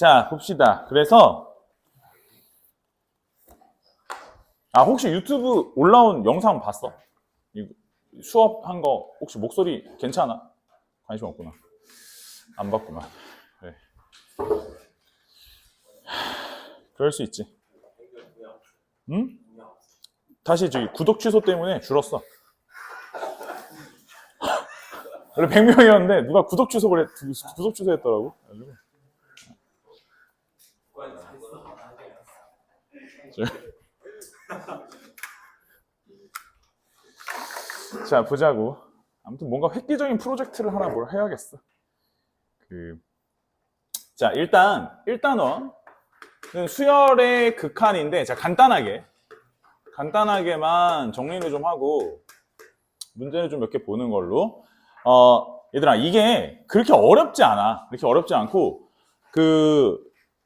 자, 봅시다. 그래서 혹시 유튜브 올라온 영상 봤어? 수업한 거 혹시 목소리 괜찮아? 관심 없구나. 안 봤구만. 그래. 그럴 수 있지. 응? 다시 저기 구독 취소 때문에 줄었어. 원래 100명이었는데 누가 구독 취소했더라고. 자, 보자고. 아무튼 뭔가 획기적인 프로젝트를 하나 뭘 해야겠어. 자, 일단은 수열의 극한인데, 자, 간단하게만 정리를 좀 하고 문제를 좀 몇 개 보는 걸로. 얘들아, 이게 그렇게 어렵지 않아. 그렇게 어렵지 않고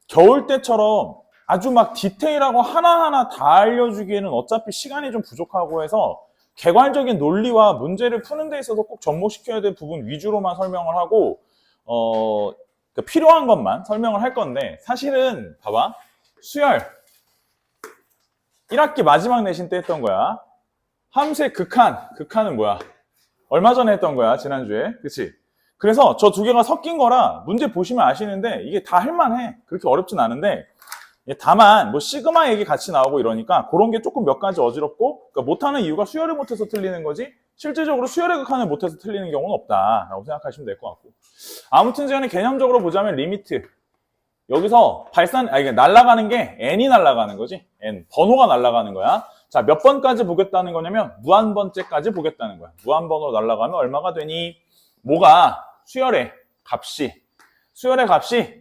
겨울 때처럼 아주 막 디테일하고 하나하나 다 알려주기에는 어차피 시간이 좀 부족하고 해서 개괄적인 논리와 문제를 푸는 데 있어서 꼭 접목시켜야 될 부분 위주로만 설명을 하고 그러니까 필요한 것만 설명을 할 건데, 사실은 봐봐, 수열 1학기 마지막 내신 때 했던 거야. 함수의 극한은 뭐야? 얼마 전에 했던 거야, 지난주에. 그치? 그래서 저 두 개가 섞인 거라 문제 보시면 아시는데 이게 다 할만해. 그렇게 어렵진 않은데, 다만 뭐 시그마 얘기 같이 나오고 이러니까 그런 게 조금 몇 가지 어지럽고, 그러니까 못하는 이유가 수열을 못해서 틀리는 거지 실질적으로 수열의 극한을 못해서 틀리는 경우는 없다라고 생각하시면 될 것 같고, 아무튼 간에 개념적으로 보자면 리미트, 여기서 날아가는 게 n이 날아가는 거지. n 번호가 날아가는 거야. 자, 몇 번까지 보겠다는 거냐면 무한번째까지 보겠다는 거야. 무한번호로 날아가면 얼마가 되니? 뭐가 수열의 값이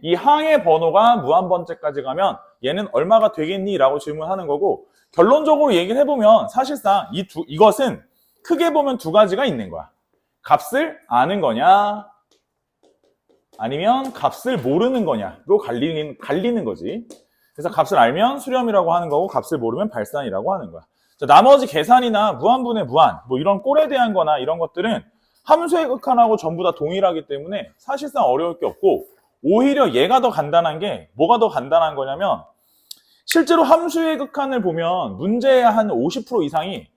이 항의 번호가 무한번째까지 가면 얘는 얼마가 되겠니? 라고 질문하는 거고, 결론적으로 얘기를 해보면 사실상 이것은 크게 보면 두 가지가 있는 거야. 값을 아는 거냐, 아니면 값을 모르는 거냐로 갈리는 거지. 그래서 값을 알면 수렴이라고 하는 거고, 값을 모르면 발산이라고 하는 거야. 자, 나머지 계산이나 무한분의 무한, 뭐 이런 꼴에 대한 거나 이런 것들은 함수의 극한하고 전부 다 동일하기 때문에 사실상 어려울 게 없고, 오히려 얘가 더 간단한 게, 뭐가 더 간단한 거냐면, 실제로 함수의 극한을 보면 문제의 한 50% 이상이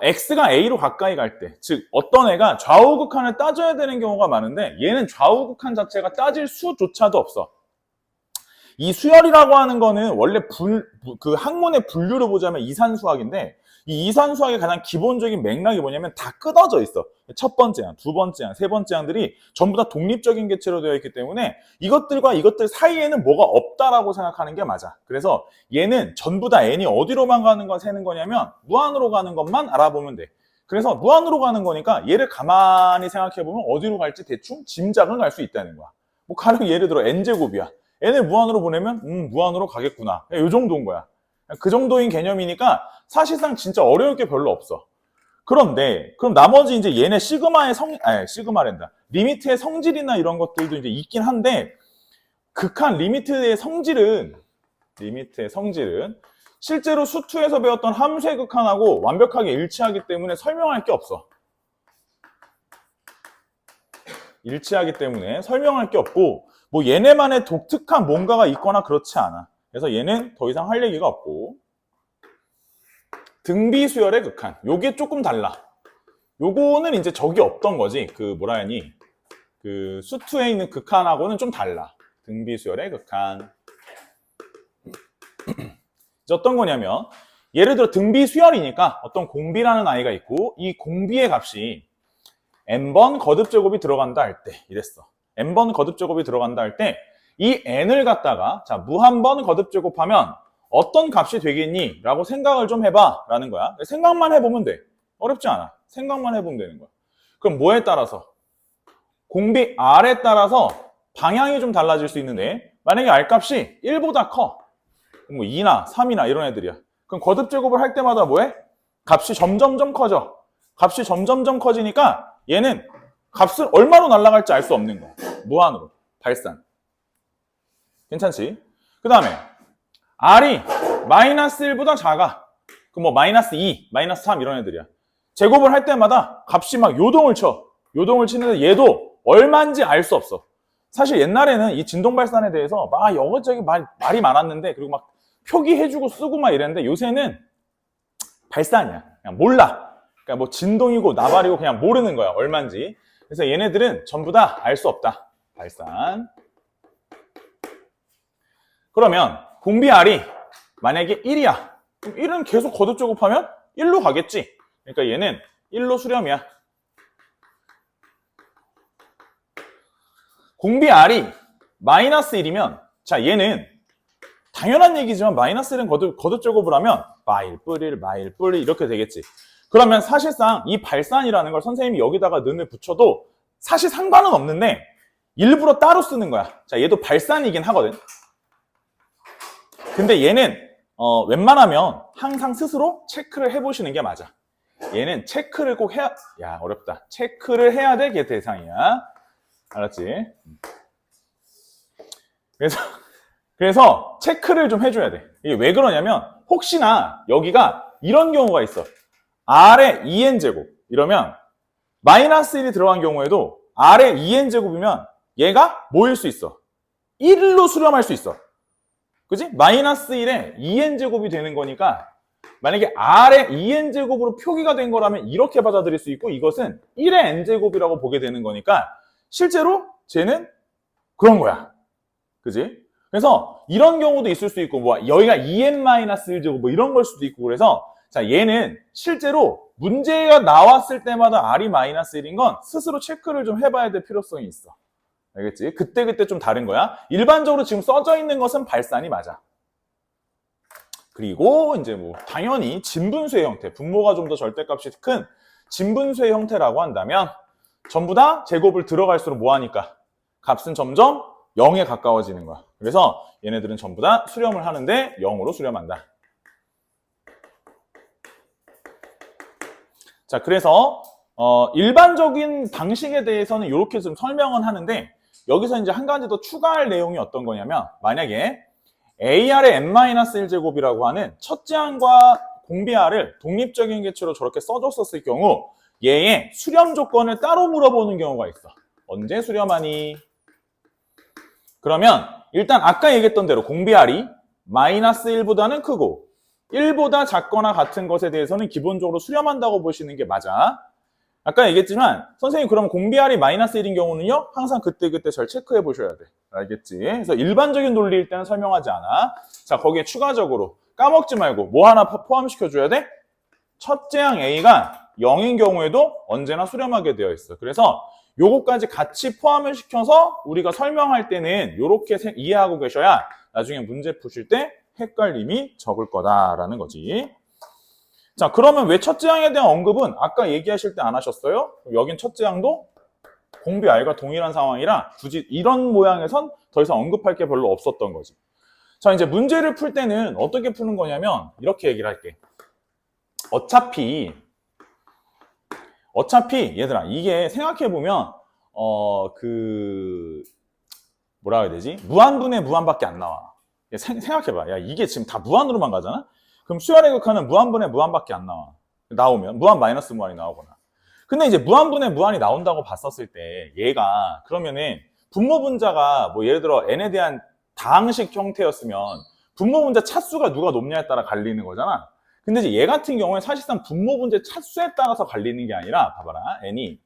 x가 a로 가까이 갈 때, 즉 어떤 애가 좌우 극한을 따져야 되는 경우가 많은데, 얘는 좌우 극한 자체가 따질 수조차도 없어. 이 수열이라고 하는 거는 원래 그 학문의 분류를 보자면 이산수학인데, 이 이산수학의 가장 기본적인 맥락이 뭐냐면 다 끊어져 있어. 첫 번째 항, 두 번째 항, 세 번째 항들이 전부 다 독립적인 개체로 되어 있기 때문에 이것들과 이것들 사이에는 뭐가 없다라고 생각하는 게 맞아. 그래서 얘는 전부 다 n이 어디로만 가는 거 세는 거냐면 무한으로 가는 것만 알아보면 돼. 그래서 무한으로 가는 거니까 얘를 가만히 생각해보면 어디로 갈지 대충 짐작은 갈 수 있다는 거야. 뭐 가령 예를 들어 n제곱이야. n을 무한으로 보내면 무한으로 가겠구나. 이 정도인 거야. 그 정도인 개념이니까 사실상 진짜 어려울 게 별로 없어. 그런데 그럼 나머지 이제 얘네 리미트의 성질이나 이런 것들도 이제 있긴 한데, 극한 리미트의 성질은 실제로 수투에서 배웠던 함수의 극한하고 완벽하게 일치하기 때문에 설명할 게 없어. 일치하기 때문에 설명할 게 없고, 뭐 얘네만의 독특한 뭔가가 있거나 그렇지 않아. 그래서 얘는 더 이상 할 얘기가 없고, 등비수열의 극한, 요게 조금 달라. 요거는 이제 적이 없던 거지. 그 수투에 있는 극한하고는 좀 달라. 등비수열의 극한. 이제 어떤 거냐면, 예를 들어 등비수열이니까 어떤 공비라는 아이가 있고, 이 공비의 값이 n번 거듭제곱이 들어간다 할 때, 이랬어. n번 거듭제곱이 들어간다 할 때, 이 n을 갖다가 자 무한번 거듭제곱하면 어떤 값이 되겠니? 라고 생각을 좀 해봐 라는 거야. 생각만 해보면 돼. 어렵지 않아. 생각만 해보면 되는 거야. 그럼 뭐에 따라서? 공비 R에 따라서 방향이 좀 달라질 수 있는데, 만약에 R 값이 1보다 커, 뭐 2나 3이나 이런 애들이야. 그럼 거듭제곱을 할 때마다 뭐해? 값이 점점점 커져. 값이 점점점 커지니까 얘는 값을 얼마로 날아갈지 알 수 없는 거야. 무한으로. 발산. 괜찮지? 그 다음에 R이 마이너스 1보다 작아. 그럼 뭐 마이너스 2, 마이너스 3 이런 애들이야. 제곱을 할 때마다 값이 막 요동을 쳐. 요동을 치는데 얘도 얼마인지 알 수 없어. 사실 옛날에는 이 진동발산에 대해서 막 여기저기 말이 많았는데, 그리고 막 표기해주고 쓰고 막 이랬는데, 요새는 발산이야. 그냥 몰라. 그러니까 뭐 진동이고 나발이고 그냥 모르는 거야. 얼만지. 그래서 얘네들은 전부 다 알 수 없다. 발산. 그러면 공비 R이 만약에 1이야. 그럼 1은 계속 거듭 제곱하면 1로 가겠지. 그러니까 얘는 1로 수렴이야. 공비 R이 마이너스 1이면, 자, 얘는 당연한 얘기지만 마이너스 1은 거듭 제곱을 하면 마일 뿔 이렇게 되겠지. 그러면 사실상 이 발산이라는 걸 선생님이 여기다가 는을 붙여도 사실 상관은 없는데 일부러 따로 쓰는 거야. 자, 얘도 발산이긴 하거든. 근데 얘는 웬만하면 항상 스스로 체크를 해보시는 게 맞아. 얘는 체크를 꼭 해야, 야, 어렵다. 체크를 해야 될 게 대상이야. 알았지? 그래서 체크를 좀 해줘야 돼. 이게 왜 그러냐면, 혹시나 여기가 이런 경우가 있어. R에 2n제곱 이러면 마이너스 1이 들어간 경우에도 R에 2n제곱이면 얘가 뭐일 수 있어? 1로 수렴할 수 있어. 그지? 마이너스 1에 2n제곱이 되는 거니까, 만약에 R에 2n제곱으로 표기가 된 거라면 이렇게 받아들일 수 있고, 이것은 1의 n제곱이라고 보게 되는 거니까 실제로 쟤는 그런 거야. 그지? 그래서 이런 경우도 있을 수 있고, 뭐 여기가 2n-1제곱 뭐 이런 걸 수도 있고, 그래서 자, 얘는 실제로 문제가 나왔을 때마다 R이 마이너스 1인 건 스스로 체크를 좀 해봐야 될 필요성이 있어. 알겠지? 그때그때 좀 다른 거야. 일반적으로 지금 써져 있는 것은 발산이 맞아. 그리고 이제 뭐 당연히 진분수의 형태, 분모가 좀 더 절대값이 큰 진분수의 형태라고 한다면 전부 다 제곱을 들어갈수록 뭐 하니까? 값은 점점 0에 가까워지는 거야. 그래서 얘네들은 전부 다 수렴을 하는데 0으로 수렴한다. 자, 그래서 일반적인 방식에 대해서는 이렇게 좀 설명은 하는데, 여기서 이제 한 가지 더 추가할 내용이 어떤 거냐면, 만약에 AR의 n-1제곱이라고 하는 첫째 항과 공비 R을 독립적인 개체로 저렇게 써줬었을 경우 얘의 수렴 조건을 따로 물어보는 경우가 있어. 언제 수렴하니? 그러면 일단 아까 얘기했던 대로 공비 R이 마이너스 1보다는 크고 1보다 작거나 같은 것에 대해서는 기본적으로 수렴한다고 보시는 게 맞아. 아까 얘기했지만 선생님 그럼 공비 R이 마이너스 1인 경우는요, 항상 그때그때 잘 체크해 보셔야 돼. 알겠지? 그래서 일반적인 논리일 때는 설명하지 않아. 자, 거기에 추가적으로 까먹지 말고 뭐 하나 포함시켜 줘야 돼? 첫째 항 A가 0인 경우에도 언제나 수렴하게 되어 있어. 그래서 요거까지 같이 포함을 시켜서 우리가 설명할 때는 이렇게 이해하고 계셔야 나중에 문제 푸실 때 헷갈림이 적을 거다라는 거지. 자, 그러면 왜 첫째 항에 대한 언급은 아까 얘기하실 때 안 하셨어요? 여긴 첫째 항도 공비 R과 동일한 상황이라 굳이 이런 모양에선 더 이상 언급할 게 별로 없었던 거지. 자, 이제 문제를 풀 때는 어떻게 푸는 거냐면 이렇게 얘기를 할게. 어차피 얘들아, 이게 생각해보면 뭐라 해야 되지? 무한분의 무한밖에 안 나와. 생각해봐. 야, 이게 지금 다 무한으로만 가잖아? 그럼 수열의 극한은 무한분의 무한밖에 안 나와. 나오면 무한 마이너스 무한이 나오거나. 근데 이제 무한분의 무한이 나온다고 봤었을 때 얘가 그러면은 분모분자가 뭐 예를 들어 n에 대한 다항식 형태였으면 분모분자 차수가 누가 높냐에 따라 갈리는 거잖아. 근데 이제 얘 같은 경우에 사실상 분모분자 차수에 따라서 갈리는 게 아니라, 봐봐라, n이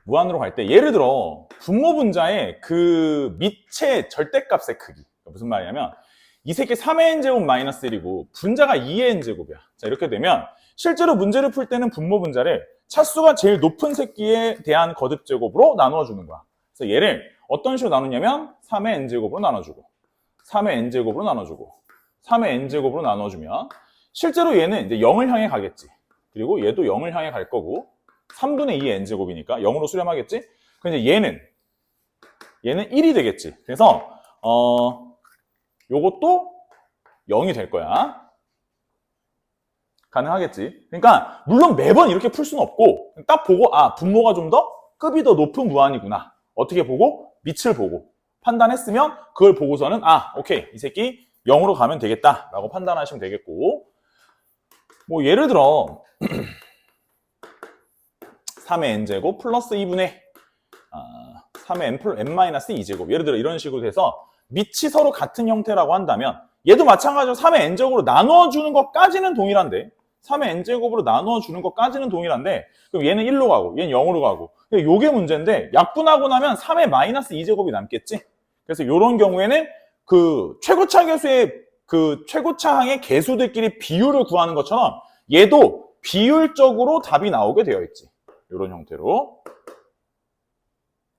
무한으로 갈 때 예를 들어 분모분자의 그 밑의 절대값의 크기, 무슨 말이냐면 이 새끼 3의 n제곱 마이너스 1이고 분자가 2의 n제곱이야. 자, 이렇게 되면 실제로 문제를 풀 때는 분모분자를 차수가 제일 높은 새끼에 대한 거듭제곱으로 나누어주는 거야. 그래서 얘를 어떤 식으로 나누냐면 3의 n제곱으로 나눠주고 3의 n제곱으로 나눠주고 3의 n제곱으로 나눠주면 실제로 얘는 이제 0을 향해 가겠지. 그리고 얘도 0을 향해 갈 거고 3분의 2의 n제곱이니까 0으로 수렴하겠지. 근데 얘는 1이 되겠지. 그래서 요것도 0이 될 거야. 가능하겠지. 그러니까 물론 매번 이렇게 풀 수는 없고 딱 보고 분모가 좀 더 급이 더 높은 무한이구나. 어떻게 보고? 밑을 보고 판단했으면 그걸 보고서는 오케이, 이 새끼 0으로 가면 되겠다 라고 판단하시면 되겠고, 뭐 예를 들어 3의 n제곱 플러스 2분의 3의 n-2제곱. 예를 들어 이런 식으로 돼서 밑이 서로 같은 형태라고 한다면 얘도 마찬가지로 3의 n제곱으로 나누어주는 것까지는 동일한데 3의 n제곱으로 나누어주는 것까지는 동일한데 그럼 얘는 1로 가고 얘는 0으로 가고 요게 문제인데 약분하고 나면 3의 -2제곱이 남겠지? 그래서 이런 경우에는 그 최고차 계수의 그 최고차항의 계수들끼리 비율을 구하는 것처럼 얘도 비율적으로 답이 나오게 되어 있지. 이런 형태로.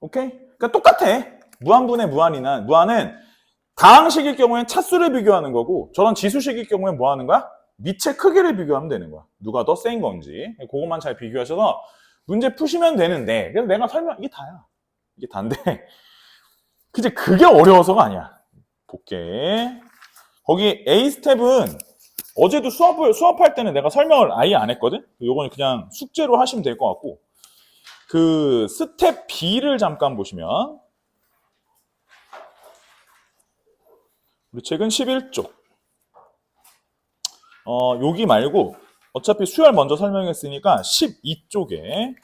오케이? 그러니까 똑같아. 무한분의 무한은 다항식일 경우엔 차수를 비교하는 거고 저런 지수식일 경우엔 뭐 하는 거야? 밑의 크기를 비교하면 되는 거야. 누가 더 센 건지. 그것만 잘 비교하셔서 문제 푸시면 되는데 그래서 내가 이게 다야. 이게 다인데 그치 그게 어려워서가 아니야. 볼게. 거기 A 스텝은 어제도 수업할 때는 내가 설명을 아예 안 했거든? 요거는 그냥 숙제로 하시면 될 것 같고 그 스텝 B를 잠깐 보시면 우리 책은 11쪽 여기 말고 어차피 수열 먼저 설명했으니까 12쪽에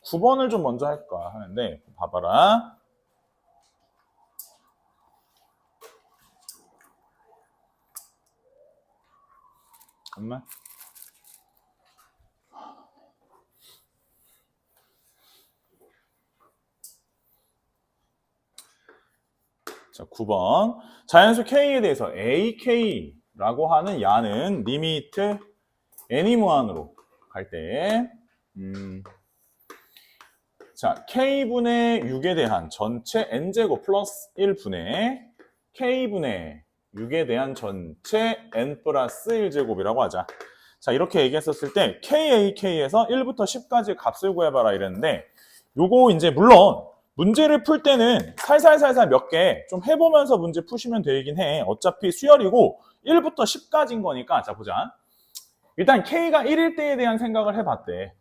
9번을 좀 먼저 할까 하는데 봐봐라. 잠깐만. 자, 9번. 자연수 K에 대해서 AK라고 하는 야는 리미트 n이 무한으로 갈 때, 자, K분의 6에 대한 전체 n제곱 플러스 1분의 K분의 6에 대한 전체 n 플러스 1제곱이라고 하자. 자, 이렇게 얘기했었을 때 KAK에서 1부터 10까지 값을 구해봐라 이랬는데 요거 이제 물론 문제를 풀 때는 살살살살 몇 개 좀 해보면서 문제 푸시면 되긴 해. 어차피 수열이고 1부터 10까지인 거니까. 자, 보자. 일단 K가 1일 때에 대한 생각을 해봤대.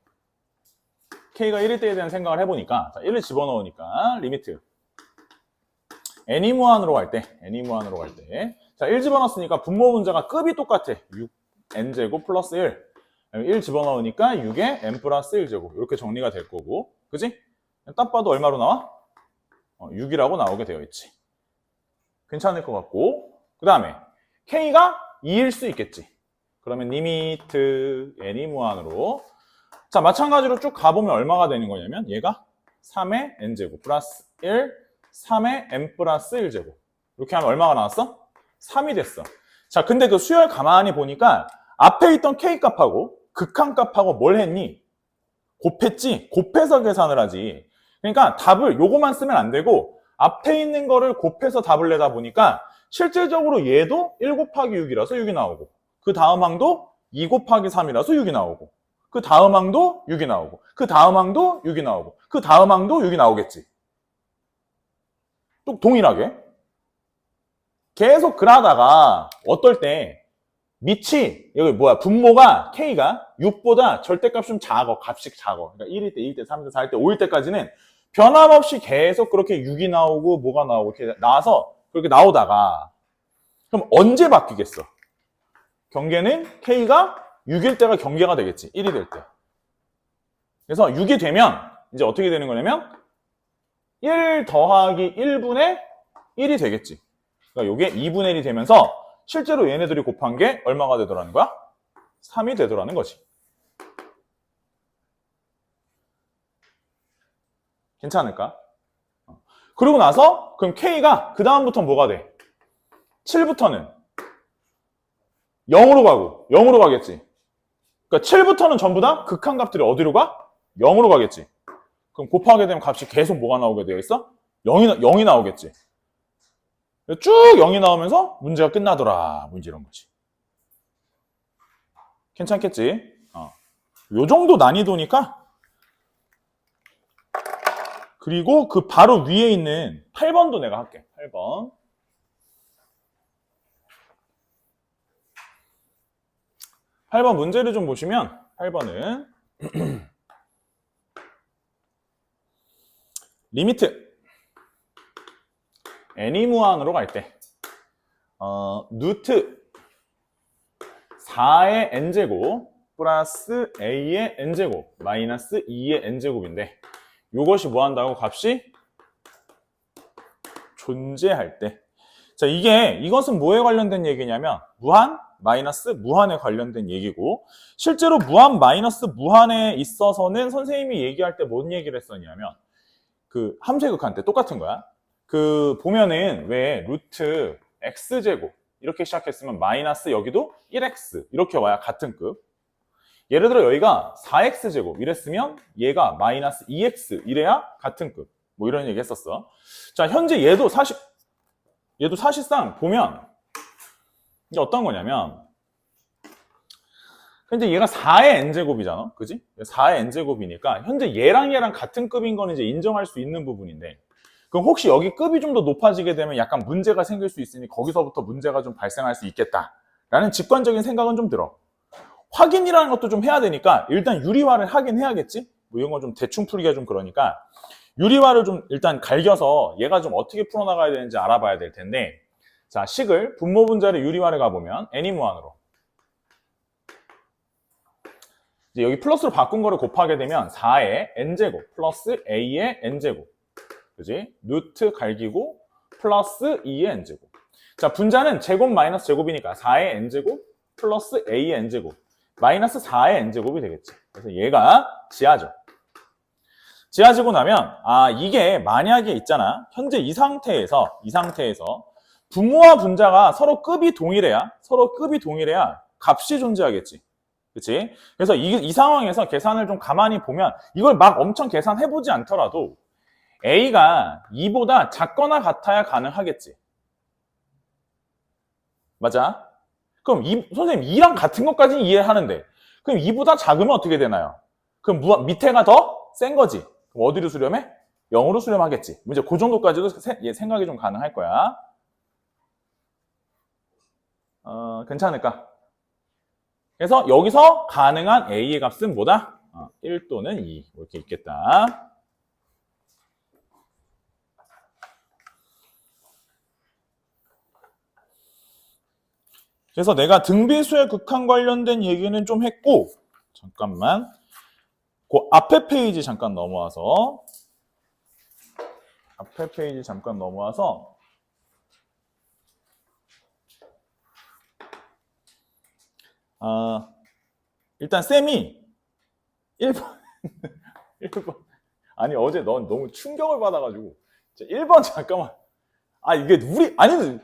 K가 1일 때에 대한 생각을 해보니까 자, 1을 집어넣으니까 리미트 n이 무한으로 갈 때 자, 1 집어넣었으니까 분모 문자가 급이 똑같아. 6n제곱 플러스 1 집어넣으니까 6에 n 플러스 1제곱 이렇게 정리가 될 거고 그지? 딱 봐도 얼마로 나와? 6이라고 나오게 되어 있지. 괜찮을 것 같고 그 다음에 K가 2일 수 있겠지. 그러면 리미트 n이 무한으로 자 마찬가지로 쭉 가보면 얼마가 되는 거냐면 얘가 3의 n제곱 플러스 1 3의 n 플러스 1제곱 이렇게 하면 얼마가 나왔어? 3이 됐어. 자 근데 그 수열 가만히 보니까 앞에 있던 K값하고 극한값하고 뭘 했니? 곱했지? 곱해서 계산을 하지. 그러니까 답을 요거만 쓰면 안 되고 앞에 있는 거를 곱해서 답을 내다 보니까 실질적으로 얘도 1 곱하기 6이라서 6이 나오고 그 다음 항도 2 곱하기 3이라서 6이 나오고 그 다음 항도 6이 나오고 그 다음 항도 6이 나오고 그 다음 항도 6이 나오겠지. 또 동일하게 계속 그러다가 어떨 때 밑이 여기 뭐야 분모가 K가 6보다 절대값이 좀 작아. 값이 작아. 그러니까 1일 때, 2일 때, 3일 때, 4일 때, 5일 때까지는 변함없이 계속 그렇게 6이 나오고 뭐가 나오고 이렇게 나와서 그렇게 나오다가 그럼 언제 바뀌겠어? 경계는 K가 6일 때가 경계가 되겠지. 1이 될 때. 그래서 6이 되면 이제 어떻게 되는 거냐면 1 더하기 1분의 1이 되겠지. 그러니까 이게 2분의 1이 되면서 실제로 얘네들이 곱한 게 얼마가 되더라는 거야? 3이 되더라는 거지. 괜찮을까? 그러고 나서 그럼 K가 그 다음부터 뭐가 돼? 7부터는 0으로 가겠지. 그러니까 7부터는 전부 다 극한값들이 어디로 가? 0으로 가겠지. 그럼 곱하게 되면 값이 계속 뭐가 나오게 되어 있어? 0이 나오겠지. 쭉 0이 나오면서 문제가 끝나더라. 뭐 이런 거지. 괜찮겠지? 요 정도 난이도니까. 그리고 그 바로 위에 있는 8번도 내가 할게. 8번. 8번 문제를 좀 보시면 8번은 리미트 n이 무한으로 갈 때 루트 4의 n제곱 플러스 a의 n제곱 마이너스 2의 n제곱인데 이것이 뭐 한다고? 값이 존재할 때. 자, 이것은 뭐에 관련된 얘기냐면 무한 마이너스 무한에 관련된 얘기고, 실제로 무한 마이너스 무한에 있어서는 선생님이 얘기할 때 뭔 얘기를 했었냐면 그 함수의 극한 때 똑같은 거야. 그 보면은 왜 루트 x제곱 이렇게 시작했으면 마이너스 여기도 1x 이렇게 와야 같은 급. 예를 들어 여기가 4x제곱 이랬으면 얘가 마이너스 2x 이래야 같은 급. 뭐 이런 얘기 했었어. 자, 현재 얘도 사실상 보면 이게 어떤 거냐면 현재 얘가 4의 n제곱이잖아. 그지? 4의 n제곱이니까 현재 얘랑 같은 급인 건 이제 인정할 수 있는 부분인데, 그럼 혹시 여기 급이 좀 더 높아지게 되면 약간 문제가 생길 수 있으니 거기서부터 문제가 좀 발생할 수 있겠다라는 직관적인 생각은 좀 들어. 확인이라는 것도 좀 해야 되니까 일단 유리화를 하긴 해야겠지? 뭐 이런 건 좀 대충 풀기가 좀 그러니까 유리화를 좀 일단 갈겨서 얘가 좀 어떻게 풀어나가야 되는지 알아봐야 될 텐데, 자, 식을 분모 분자를 유리화를 가보면 n이 무한으로 이제 여기 플러스로 바꾼 거를 곱하게 되면 4의 n제곱 플러스 a의 n제곱, 그지? 루트 갈기고 플러스 2의 n제곱. 자, 분자는 제곱 마이너스 제곱이니까 4의 n제곱 플러스 a의 n제곱 마이너스 4의 n제곱이 되겠지. 그래서 얘가 지하죠. 지하지고 나면 이게 만약에 있잖아. 현재 이 상태에서 분모와 분자가 서로 급이 동일해야 값이 존재하겠지. 그치? 그래서 이 상황에서 계산을 좀 가만히 보면 이걸 막 엄청 계산해보지 않더라도 A가 2보다 작거나 같아야 가능하겠지. 맞아? 그럼 선생님 2랑 같은 것까지는 이해하는데 그럼 2보다 작으면 어떻게 되나요? 그럼 밑에가 더 센 거지. 그럼 어디로 수렴해? 0으로 수렴하겠지. 이제 그 정도까지도 생각이 좀 가능할 거야. 괜찮을까? 그래서 여기서 가능한 A의 값은 뭐다? 1 또는 2 이렇게 있겠다. 그래서 내가 등비수의 극한 관련된 얘기는 좀 했고, 잠깐만 그 앞에 페이지 잠깐 넘어와서 일단 쌤이 1번 1번 아니 어제 넌 너무 충격을 받아가지고 1번 잠깐만 이게 아니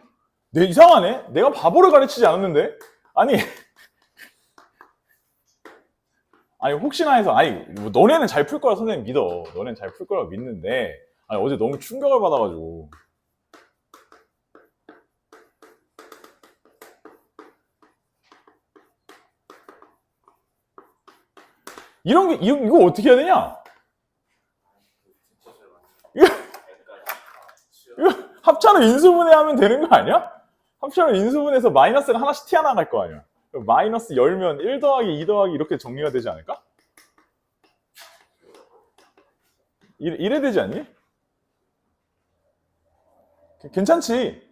내 이상하네? 내가 바보를 가르치지 않았는데? 아니 혹시나 해서 너네는 잘 풀 거라 선생님 믿어. 너네는 잘 풀 거라 믿는데 어제 너무 충격을 받아가지고 이런 게 이거 어떻게 해야 되냐? 이거 합차로 인수분해하면 되는 거 아니야? 합차로 인수분해해서 마이너스가 하나씩 튀어나갈 거 아니야? 마이너스 열면 1 더하기 2 더하기 이렇게 정리가 되지 않을까? 이래 되지 않니? 괜찮지?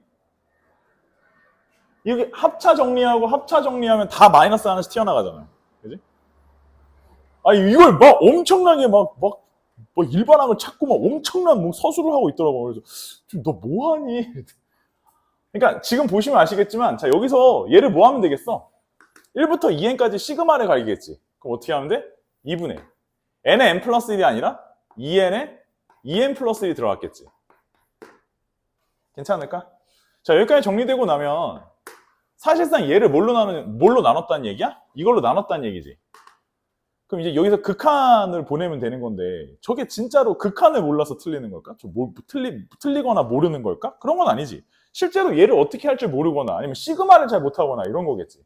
이게 합차 정리하면 다 마이너스 하나씩 튀어나가잖아. 그지? 이걸 막 엄청나게 막 일반항을 찾고 막 엄청난 서술을 하고 있더라고. 그래서 너 뭐하니? 그러니까 지금 보시면 아시겠지만 자 여기서 얘를 뭐 하면 되겠어? 1부터 2n까지 시그마를 갈기겠지. 그럼 어떻게 하면 돼? 2분의 n의 n 플러스 1이 아니라 2n에 2n 플러스 1이 들어갔겠지. 괜찮을까? 자 여기까지 정리되고 나면 사실상 얘를 뭘로 나눴다는 얘기야? 이걸로 나눴다는 얘기지. 그럼 이제 여기서 극한을 보내면 되는 건데 저게 진짜로 극한을 몰라서 틀리는 걸까? 틀리거나 모르는 걸까? 그런 건 아니지. 실제로 얘를 어떻게 할 줄 모르거나 아니면 시그마를 잘 못하거나 이런 거겠지.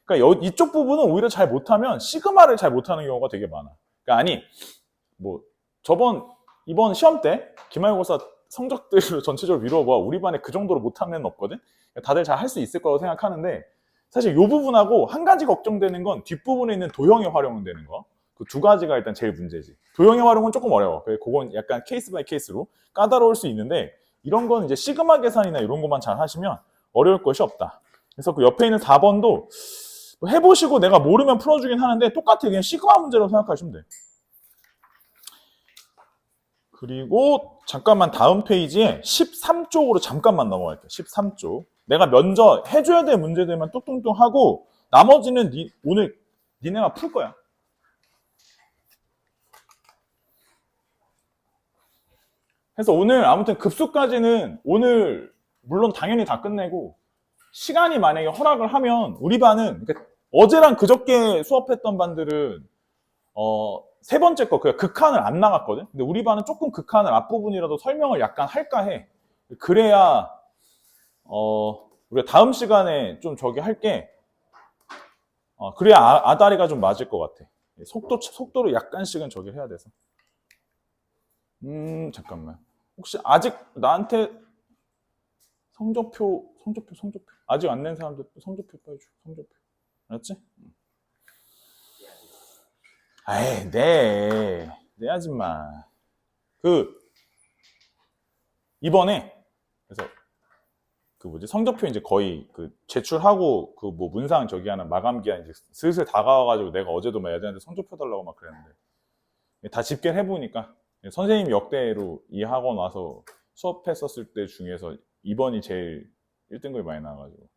그러니까 이쪽 부분은 오히려 잘 못하면 시그마를 잘 못하는 경우가 되게 많아. 그러니까 이번 시험 때 기말고사 성적들을 전체적으로 미뤄봐. 우리 반에 그 정도로 못하는 애는 없거든. 다들 잘 할 수 있을 거라고 생각하는데 사실 이 부분하고 한 가지 걱정되는 건 뒷부분에 있는 도형의 활용은 되는 거. 그 두 가지가 일단 제일 문제지. 도형의 활용은 조금 어려워. 그건 약간 케이스 바이 케이스로 까다로울 수 있는데 이런 건 이제 시그마 계산이나 이런 것만 잘 하시면 어려울 것이 없다. 그래서 그 옆에 있는 4번도 뭐 해보시고 내가 모르면 풀어주긴 하는데 똑같아. 그냥 시그마 문제라고 생각하시면 돼. 그리고 잠깐만 다음 페이지에 13쪽으로 잠깐만 넘어갈게요. 13쪽. 내가 먼저 해줘야 될 문제들만 뚝뚝뚝 하고 나머지는 오늘 니네가 풀 거야. 그래서 오늘 아무튼 급수까지는 오늘 물론 당연히 다 끝내고 시간이 만약에 허락을 하면 우리 반은 그러니까 어제랑 그저께 수업했던 반들은 세 번째 거 그냥 극한을 안 나갔거든. 근데 우리 반은 조금 극한을 앞부분이라도 설명을 약간 할까 해. 그래야 우리가 다음 시간에 좀 저기 할게. 그래야 아다리가 좀 맞을 것 같아. 속도를 약간씩은 저기 해야 돼서. 잠깐만. 혹시 아직 나한테 성적표 아직 안 낸 사람들 성적표 빨리 줘. 성적표. 알았지? 에이, 네 아줌마. 이번에 그래서 성적표 이제 거의 제출하고 뭐 문상 저기 하는 마감 기한 이제 슬슬 다가와가지고 내가 어제도 막 애들한테 성적표 달라고 막 그랬는데 다 집계를 해보니까 선생님이 역대로 이 학원 와서 수업했었을 때 중에서 이번이 제일 1등급이 많이 나와가지고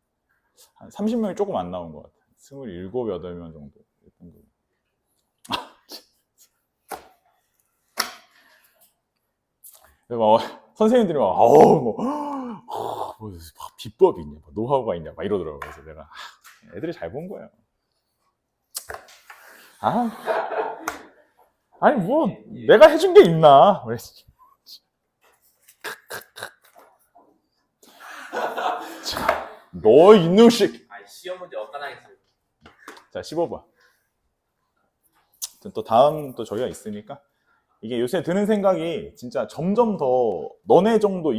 한 30명이 조금 안 나온 것 같아. 27, 8명 정도 1등급. 선생님들이 막 비법이 있냐, 노하우가 있냐, 막 이러더라고요. 그래서 내가 애들이 잘 본 거예요. 아니 뭐 내가 해준 게 있나? 너 이놈식. 시험 문제 엇가나겠어요. 자, 15번. 또 다음 또 저희가 있으니까 이게 요새 드는 생각이 진짜 점점 더 너네 정도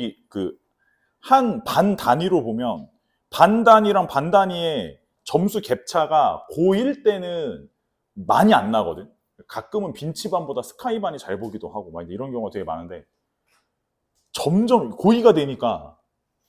한 반 단위로 보면 반 단위랑 반 단위의 점수 갭차가 고1 때는 많이 안 나거든. 가끔은 빈치반보다 스카이반이 잘 보기도 하고 막 이런 경우가 되게 많은데 점점 고2가 되니까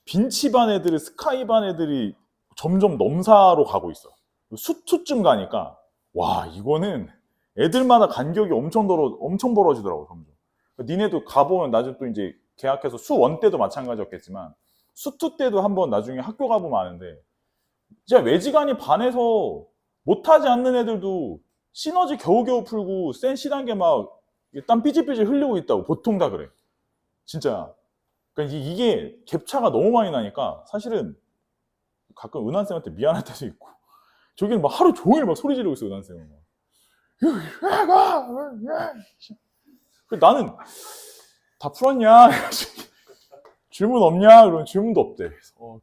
빈치반 애들이 스카이반 애들이 점점 넘사로 가고 있어. 수투쯤 가니까 와 이거는 애들마다 간격이 엄청 벌어지더라고. 점점. 니네도 가보면 나중에 또 이제 계약해서 수1 때도 마찬가지였겠지만 수2 때도 한번 나중에 학교 가보면 아는데 진짜 외지간이 반에서 못하지 않는 애들도 시너지 겨우겨우 풀고 센 시단계 막 땀 삐질삐질 흘리고 있다고. 보통 다 그래. 진짜. 그러니까 이게 갭차가 너무 많이 나니까 사실은 가끔 은한쌤한테 미안할 때도 있고 저기는 막 하루 종일 막 소리 지르고 있어. 은한쌤은 나는 다 풀었냐? 질문 없냐? 그러면 질문도 없대.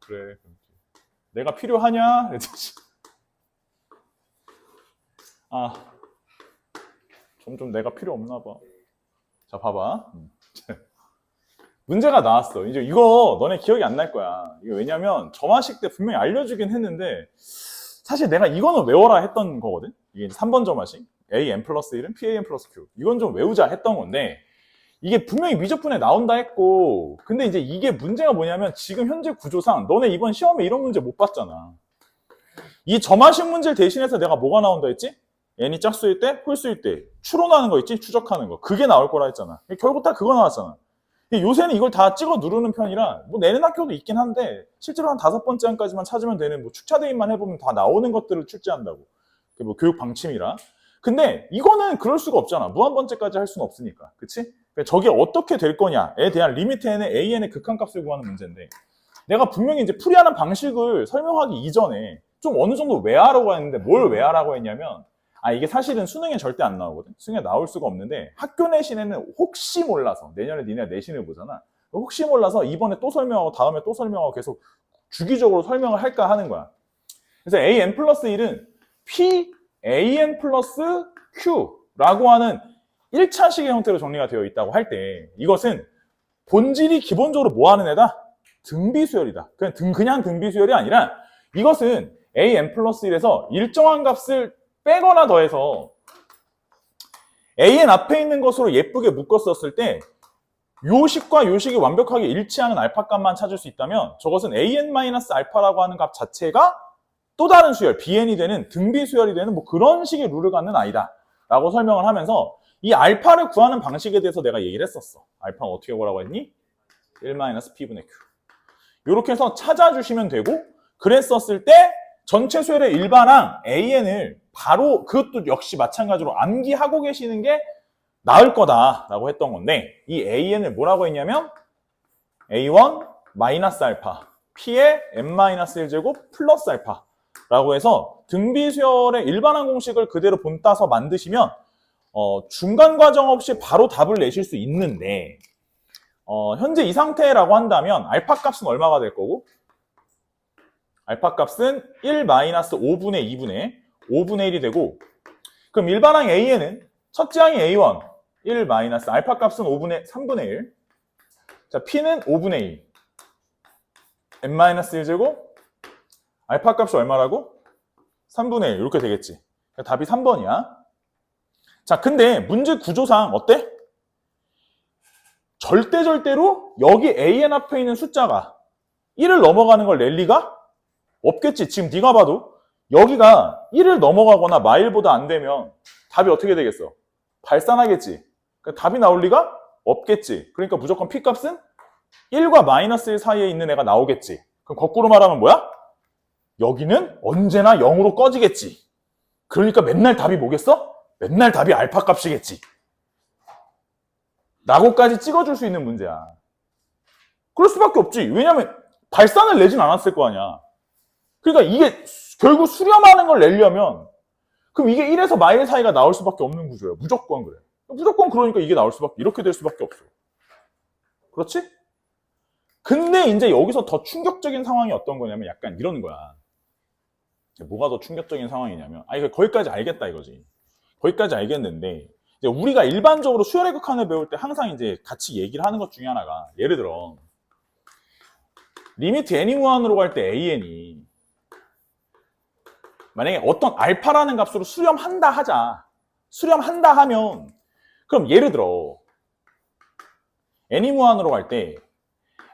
그래. 내가 필요하냐? 점점 내가 필요 없나 봐. 자, 봐봐. 문제가 나왔어. 이제 이거 너네 기억이 안 날 거야. 이거 왜냐면 점화식 때 분명히 알려주긴 했는데 사실 내가 이거는 외워라 했던 거거든. 이게 3번 점화식. AN 플러스 1은 PAN 플러스 Q. 이건 좀 외우자 했던 건데 이게 분명히 미적분에 나온다 했고 근데 이제 이게 문제가 뭐냐면 지금 현재 구조상 너네 이번 시험에 이런 문제 못 봤잖아. 이 점화식 문제를 대신해서 내가 뭐가 나온다 했지? n이 짝수일 때, 홀수일 때 추론하는 거 있지? 추적하는 거. 그게 나올 거라 했잖아. 결국 다 그거 나왔잖아. 요새는 이걸 다 찍어 누르는 편이라 뭐 내는 학교도 있긴 한데 실제로 한 5번째 항까지만 찾으면 되는 뭐 축차 대입만 해보면 다 나오는 것들을 출제한다고. 뭐 교육 방침이라. 근데 이거는 그럴 수가 없잖아. 무한번째까지 할 수는 없으니까. 그치? 저게 어떻게 될 거냐에 대한 리미트 n의 an의 극한값을 구하는 문제인데 내가 분명히 이제 풀이하는 방식을 설명하기 이전에 좀 어느 정도 외하라고 했는데 뭘 외하라고 했냐면 이게 사실은 수능에 절대 안 나오거든. 수능에 나올 수가 없는데 학교 내신에는 혹시 몰라서 내년에 니네가 내신을 보잖아. 혹시 몰라서 이번에 또 설명하고 다음에 또 설명하고 계속 주기적으로 설명을 할까 하는 거야. 그래서 an 플러스 1은 pan 플러스 q라고 하는 1차식의 형태로 정리가 되어 있다고 할 때 이것은 본질이 기본적으로 뭐 하는 애다? 등비수열이다. 그냥 등비수열이 아니라 이것은 an 플러스 1에서 일정한 값을 빼거나 더해서 an 앞에 있는 것으로 예쁘게 묶었었을 때 요식과 요식이 완벽하게 일치하는 알파 값만 찾을 수 있다면 저것은 an-알파라고 하는 값 자체가 또 다른 수열, bn이 되는 등비 수열이 되는 뭐 그런 식의 룰을 갖는 아이다 라고 설명을 하면서 이 알파를 구하는 방식에 대해서 내가 얘기를 했었어. 알파는 어떻게 구하라고 했니? 1-p분의 q. 이렇게 해서 찾아주시면 되고, 그랬었을 때 전체 수열의 일반항 an을 바로 그것도 역시 마찬가지로 암기하고 계시는 게 나을 거다라고 했던 건데, 이 an을 뭐라고 했냐면 a1 마이너스 알파 p의 n-1제곱 플러스 알파라고 해서 등비수열의 일반항 공식을 그대로 본따서 만드시면 중간 과정 없이 바로 답을 내실 수 있는데, 현재 이 상태라고 한다면 알파 값은 얼마가 될 거고, 알파 값은 1-5분의 2분의 5분의 1이 되고, 그럼 일반항 an은 첫째 항이 a1 1 마이너스 알파 값은 3분의 1. 자, p는 5분의 2. n-1제곱 알파 값이 얼마라고? 3분의 1 이렇게 되겠지. 그러니까 답이 3번이야. 자, 근데 문제 구조상 어때? 절대로 여기 an 앞에 있는 숫자가 1을 넘어가는 걸 낼 리가 없겠지. 지금 네가 봐도 여기가 1을 넘어가거나 마일보다 안 되면 답이 어떻게 되겠어? 발산하겠지. 그러니까 답이 나올 리가 없겠지. 그러니까 무조건 p 값은 1과 마이너스 1 사이에 있는 애가 나오겠지. 그럼 거꾸로 말하면 뭐야? 여기는 언제나 0으로 꺼지겠지. 그러니까 맨날 답이 뭐겠어? 맨날 답이 알파 값이겠지. 라고까지 찍어줄 수 있는 문제야. 그럴 수밖에 없지. 왜냐면 발산을 내진 않았을 거 아니야. 그러니까 이게 결국 수렴하는 걸 내려면 그럼 이게 1에서 마일 사이가 나올 수밖에 없는 구조야. 무조건 그래. 무조건 그러니까 이게 나올 수밖에, 이렇게 될 수밖에 없어. 그렇지? 근데 이제 여기서 더 충격적인 상황이 어떤 거냐면 약간 이런 거야. 뭐가 더 충격적인 상황이냐면, 거기까지 알겠다 이거지. 거기까지 알겠는데, 이제 우리가 일반적으로 수열의 극한을 배울 때 항상 이제 같이 얘기를 하는 것 중에 하나가, 예를 들어 리미트 n이 무한으로 갈 때 an이 만약에 어떤 알파라는 값으로 수렴한다 하자. 수렴한다 하면, 그럼 예를 들어 n이 무한으로 갈 때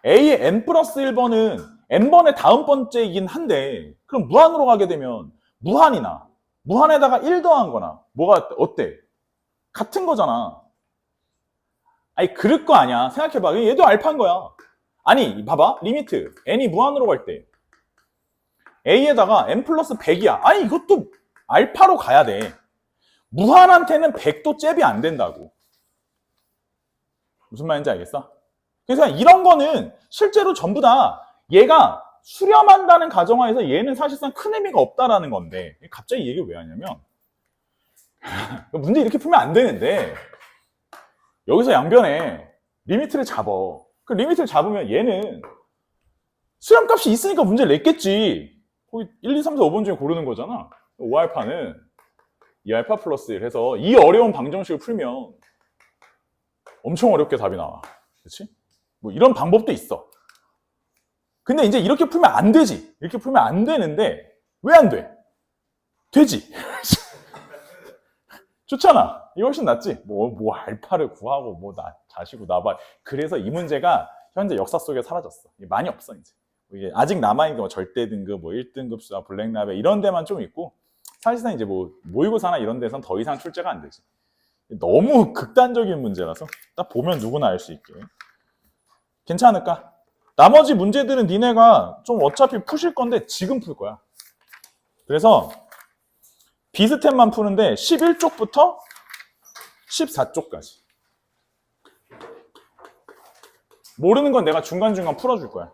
a의 n 플러스 1번은 n번의 다음 번째이긴 한데, 그럼 무한으로 가게 되면 무한이나 무한에다가 1 더한 거나 뭐가 어때? 같은 거잖아. 아니 그럴 거 아니야. 생각해봐. 얘도 알파인 거야. 아니 봐봐. 리미트 n이 무한으로 갈 때 a에다가 n 플러스 100이야. 아니 이것도 알파로 가야 돼. 무한한테는 100도 잽이 안 된다고. 무슨 말인지 알겠어? 그래서 이런 거는 실제로 전부 다 얘가 수렴한다는 가정하에서 얘는 사실상 큰 의미가 없다라는 건데, 갑자기 이 얘기를 왜 하냐면 문제 이렇게 풀면 안 되는데 여기서 양변에 리미트를 잡어. 그 리미트를 잡으면 얘는 수렴값이 있으니까 문제를 냈겠지. 거기 1, 2, 3, 4, 5번 중에 고르는 거잖아. 5알파는 2알파 플러스 1 해서 이 어려운 방정식을 풀면 엄청 어렵게 답이 나와. 그렇지? 뭐 이런 방법도 있어. 근데 이제 이렇게 풀면 안 되지. 이렇게 풀면 안 되는데 왜 안 돼? 되지. 좋잖아. 이거 훨씬 낫지. 뭐 알파를 구하고 뭐 자시고 나발. 그래서 이 문제가 현재 역사 속에 사라졌어. 많이 없어 이제. 이게 아직 남아있는 거 절대 등급, 뭐 1등급 수학, 블랙라벨 이런 데만 좀 있고, 사실상 이제 뭐 모의고사나 이런 데선 더 이상 출제가 안 되지. 너무 극단적인 문제라서 딱 보면 누구나 알 수 있게. 괜찮을까? 나머지 문제들은 니네가 좀 어차피 푸실 건데 지금 풀 거야. 그래서 비스템만 푸는데 11쪽부터 14쪽까지. 모르는 건 내가 중간중간 풀어줄 거야.